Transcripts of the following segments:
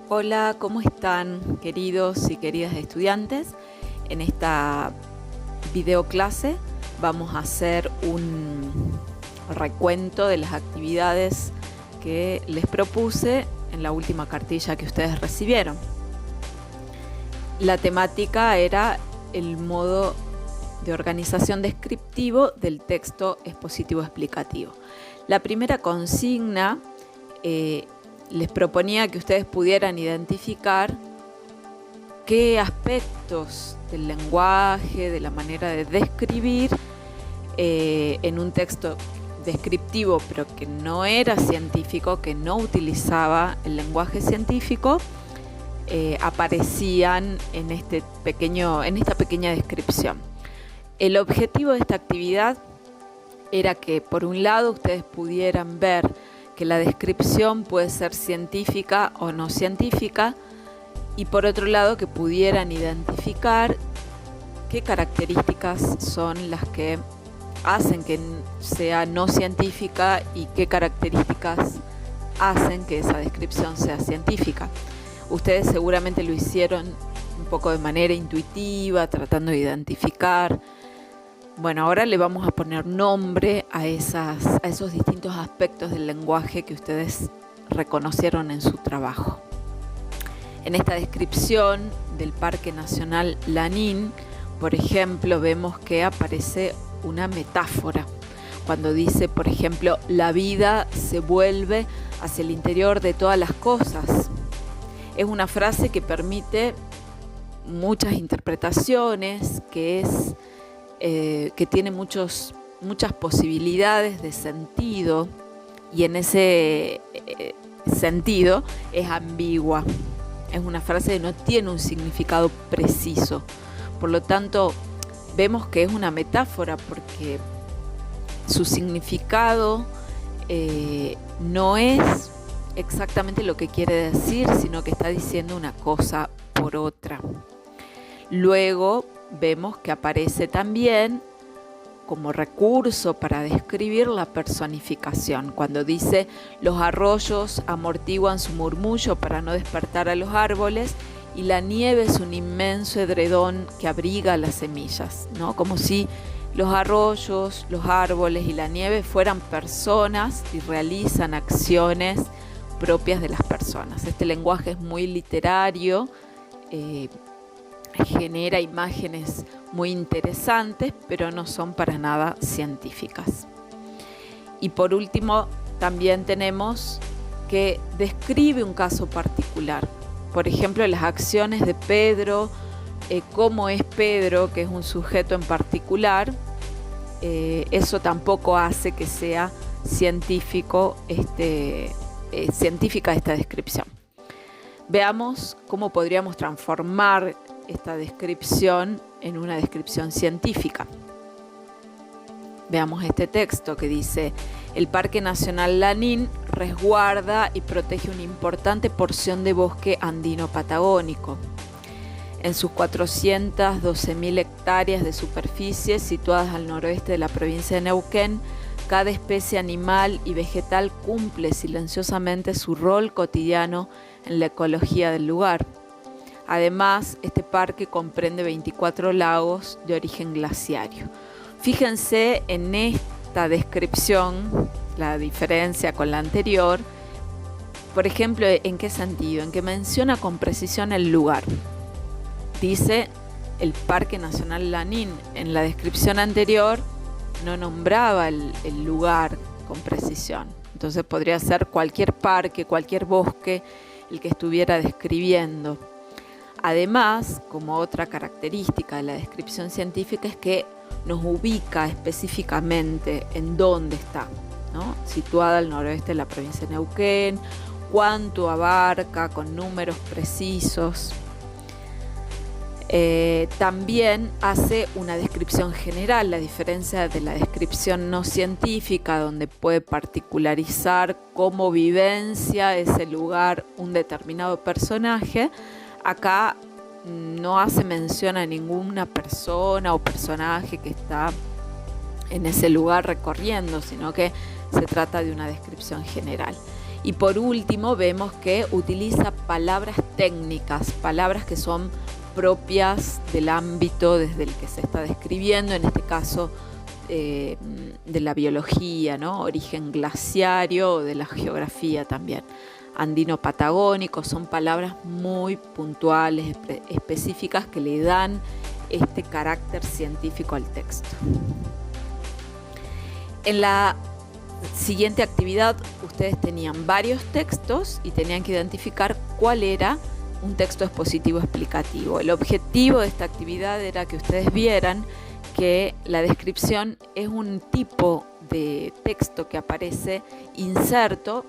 Hola, ¿cómo están, queridos y queridas estudiantes? En esta videoclase vamos a hacer un recuento de las actividades que les propuse en la última cartilla que ustedes recibieron. La temática era el modo de organización descriptivo del texto expositivo explicativo. La primera consigna les proponía que ustedes pudieran identificar qué aspectos del lenguaje, de la manera de describir en un texto descriptivo, pero que no era científico, que no utilizaba el lenguaje científico, aparecían en esta pequeña descripción. El objetivo de esta actividad era que, por un lado, ustedes pudieran ver que la descripción puede ser científica o no científica, y por otro lado que pudieran identificar qué características son las que hacen que sea no científica y qué características hacen que esa descripción sea científica. Ustedes seguramente lo hicieron un poco de manera intuitiva, tratando de identificar. Bueno, ahora le vamos a poner nombre a esos distintos aspectos del lenguaje que ustedes reconocieron en su trabajo. En esta descripción del Parque Nacional Lanín, por ejemplo, vemos que aparece una metáfora. Cuando dice, por ejemplo, la vida se vuelve hacia el interior de todas las cosas. Es una frase que permite muchas interpretaciones, que tiene muchas posibilidades de sentido, y en ese sentido es ambigua. Es una frase que no tiene un significado preciso. Por lo tanto, vemos que es una metáfora porque su significado no es exactamente lo que quiere decir, sino que está diciendo una cosa por otra. Luego vemos que aparece también como recurso para describir la personificación. Cuando dice, los arroyos amortiguan su murmullo para no despertar a los árboles, y la nieve es un inmenso edredón que abriga las semillas, ¿no? Como si los arroyos, los árboles y la nieve fueran personas y realizan acciones propias de las personas. Este lenguaje es muy literario, genera imágenes muy interesantes, pero no son para nada científicas. Y por último, también tenemos que describe un caso particular. Por ejemplo, las acciones de Pedro, cómo es Pedro, que es un sujeto en particular. Eso tampoco hace que sea científica esta descripción. Veamos cómo podríamos transformar esta descripción en una descripción científica. Veamos este texto que dice: el Parque Nacional Lanín resguarda y protege una importante porción de bosque andino patagónico. En sus 412.000 hectáreas de superficie situadas al noroeste de la provincia de Neuquén, cada especie animal y vegetal cumple silenciosamente su rol cotidiano en la ecología del lugar. Además, este parque comprende 24 lagos de origen glaciario. Fíjense en esta descripción, la diferencia con la anterior. Por ejemplo, ¿en qué sentido? En que menciona con precisión el lugar. Dice el Parque Nacional Lanín. En la descripción anterior no nombraba el lugar con precisión. Entonces podría ser cualquier parque, cualquier bosque el que estuviera describiendo. Además, como otra característica de la descripción científica, es que nos ubica específicamente en dónde está, ¿no? Situada al noroeste de la provincia de Neuquén, cuánto abarca, con números precisos. También hace una descripción general, la diferencia de la descripción no científica, donde puede particularizar cómo vivencia ese lugar un determinado personaje. Acá no hace mención a ninguna persona o personaje que está en ese lugar recorriendo, sino que se trata de una descripción general. Y por último vemos que utiliza palabras técnicas, palabras que son propias del ámbito desde el que se está describiendo, en este caso de la biología, ¿no? Origen glaciario o de la geografía también. Andino-patagónico, son palabras muy puntuales, específicas que le dan este carácter científico al texto. En la siguiente actividad ustedes tenían varios textos y tenían que identificar cuál era un texto expositivo explicativo. El objetivo de esta actividad era que ustedes vieran que la descripción es un tipo de texto que aparece inserto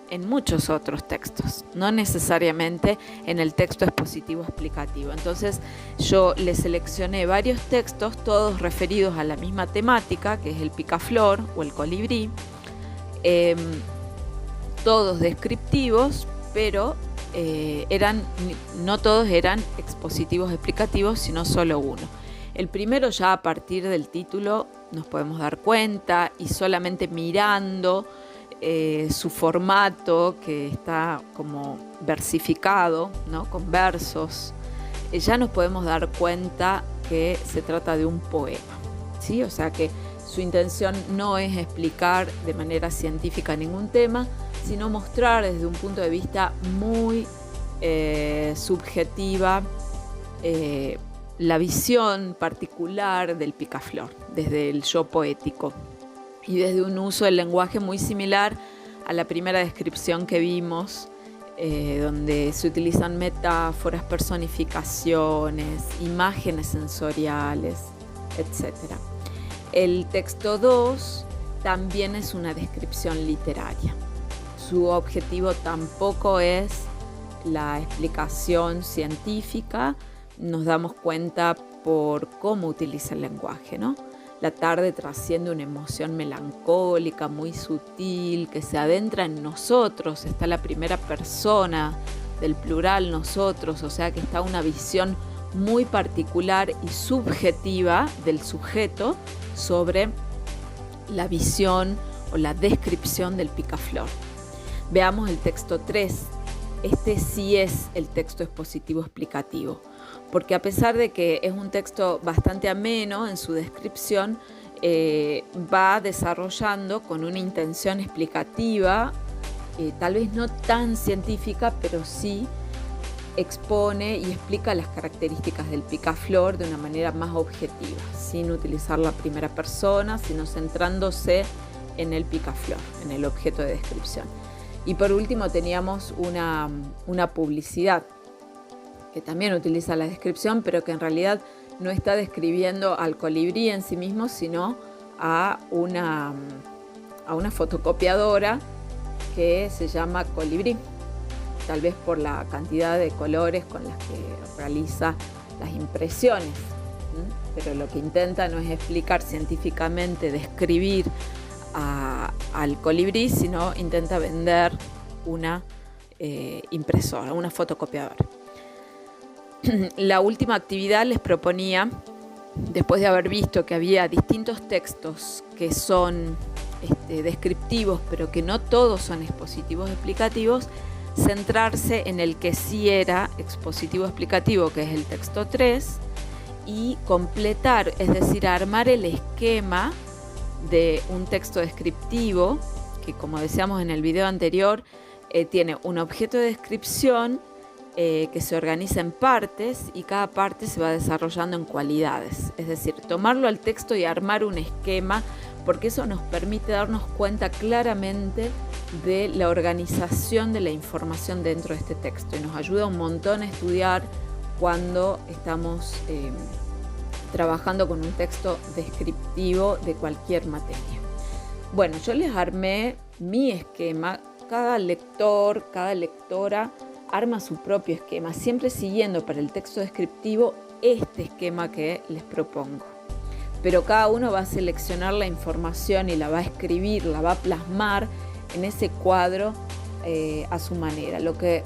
en muchos otros textos, no necesariamente en el texto expositivo explicativo. Entonces yo les seleccioné varios textos, todos referidos a la misma temática, que es el picaflor o el colibrí, todos descriptivos, pero no todos eran expositivos explicativos, sino solo uno. El primero, ya a partir del título nos podemos dar cuenta, y solamente mirando su formato, que está como versificado, ¿no? Con versos, ya nos podemos dar cuenta que se trata de un poema, ¿sí? O sea que su intención no es explicar de manera científica ningún tema, sino mostrar desde un punto de vista muy subjetiva la visión particular del picaflor, desde el yo poético y desde un uso del lenguaje muy similar a la primera descripción que vimos, donde se utilizan metáforas, personificaciones, imágenes sensoriales, etc. El texto 2 también es una descripción literaria. Su objetivo tampoco es la explicación científica. Nos damos cuenta por cómo utiliza el lenguaje, ¿no? La tarde trasciende una emoción melancólica, muy sutil, que se adentra en nosotros. Está la primera persona del plural nosotros, o sea que está una visión muy particular y subjetiva del sujeto sobre la visión o la descripción del picaflor. Veamos el texto 3. Este sí es el texto expositivo explicativo, porque a pesar de que es un texto bastante ameno en su descripción, va desarrollando con una intención explicativa, tal vez no tan científica, pero sí expone y explica las características del picaflor de una manera más objetiva, sin utilizar la primera persona, sino centrándose en el picaflor, en el objeto de descripción. Y por último teníamos una publicidad que también utiliza la descripción, pero que en realidad no está describiendo al colibrí en sí mismo, sino a una fotocopiadora que se llama Colibrí, tal vez por la cantidad de colores con las que realiza las impresiones. Pero lo que intenta no es explicar científicamente, describir al colibrí, sino intenta vender una impresora, una fotocopiadora. La última actividad les proponía, después de haber visto que había distintos textos que son descriptivos, pero que no todos son expositivos explicativos, centrarse en el que sí era expositivo explicativo, que es el texto 3, y completar, es decir, armar el esquema de un texto descriptivo, que como decíamos en el video anterior, tiene un objeto de descripción que se organiza en partes, y cada parte se va desarrollando en cualidades. Es decir, tomarlo al texto y armar un esquema, porque eso nos permite darnos cuenta claramente de la organización de la información dentro de este texto, y nos ayuda un montón a estudiar cuando estamos trabajando con un texto descriptivo de cualquier materia. Bueno, yo les armé mi esquema. Cada lector, cada lectora arma su propio esquema, siempre siguiendo para el texto descriptivo este esquema que les propongo. Pero cada uno va a seleccionar la información y la va a escribir, la va a plasmar en ese cuadro a su manera. Lo que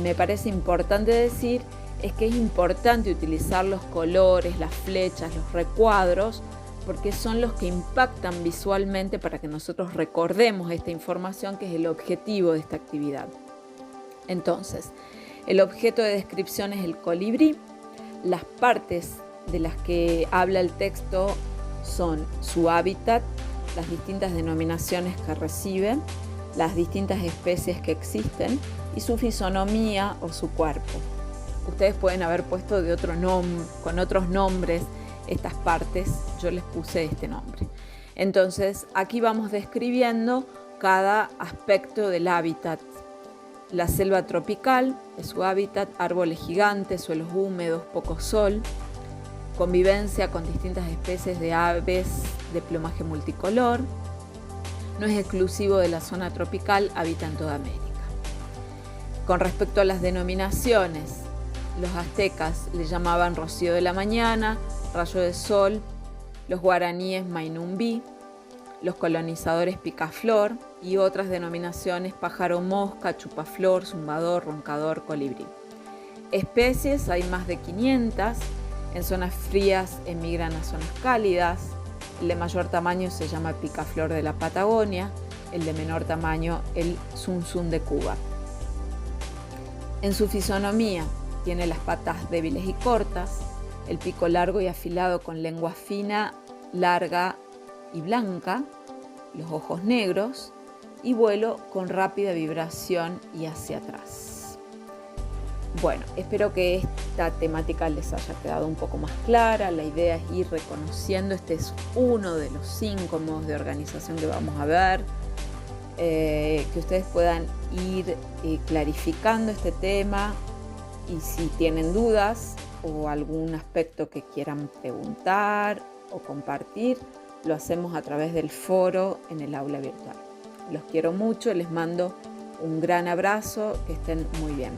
me parece importante decir es que es importante utilizar los colores, las flechas, los recuadros, porque son los que impactan visualmente para que nosotros recordemos esta información, que es el objetivo de esta actividad. Entonces, el objeto de descripción es el colibrí. Las partes de las que habla el texto son su hábitat, las distintas denominaciones que recibe, las distintas especies que existen y su fisonomía o su cuerpo. Ustedes pueden haber puesto con otros nombres estas partes, yo les puse este nombre. Entonces, aquí vamos describiendo cada aspecto del hábitat. La selva tropical es su hábitat, árboles gigantes, suelos húmedos, poco sol, convivencia con distintas especies de aves de plumaje multicolor. No es exclusivo de la zona tropical, habita en toda América. Con respecto a las denominaciones, los aztecas le llamaban rocío de la mañana, rayo de sol, los guaraníes mainumbí, los colonizadores picaflor y otras denominaciones pájaro mosca, chupaflor, zumbador, roncador, colibrí. Especies hay más de 500, en zonas frías emigran a zonas cálidas, el de mayor tamaño se llama picaflor de la Patagonia, el de menor tamaño el zunzún de Cuba. En su fisonomía tiene las patas débiles y cortas, el pico largo y afilado con lengua fina, larga y blanca, los ojos negros y vuelo con rápida vibración y hacia atrás. Bueno, espero que esta temática les haya quedado un poco más clara. La idea es ir reconociendo, este es uno de los 5 modos de organización que vamos a ver, que ustedes puedan ir clarificando este tema, y si tienen dudas o algún aspecto que quieran preguntar o compartir, lo hacemos a través del foro en el aula virtual. Los quiero mucho, les mando un gran abrazo, que estén muy bien.